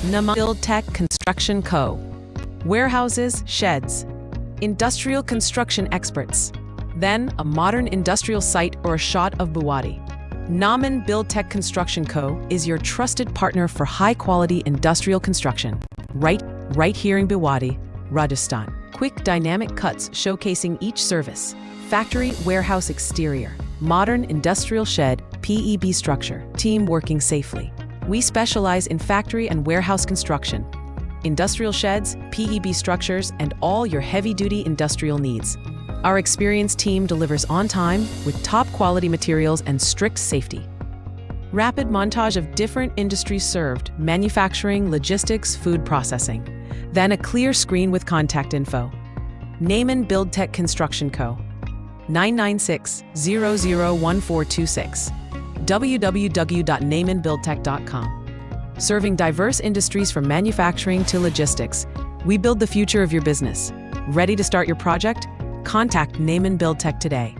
Naaman Buildtech Construction Co. Warehouses, sheds, industrial construction experts. Then a modern industrial site or a shot of Bhiwadi. Naaman Buildtech Construction Co. is your trusted partner for high-quality industrial construction. Right here in Bhiwadi, Rajasthan. Quick dynamic cuts showcasing each service. Factory warehouse exterior. Modern industrial shed, PEB structure. Team working safely. We specialize in factory and warehouse construction, industrial sheds, PEB structures, and all your heavy-duty industrial needs. Our experienced team delivers on time with top-quality materials and strict safety. Rapid montage of different industries served: manufacturing, logistics, food processing. Then a clear screen with contact info. Naaman Buildtech Construction Co. 996-001426. www.naamanbuildtech.com. Serving diverse industries from manufacturing to logistics, we build the future of your business. Ready to start your project? Contact Naaman Buildtech today.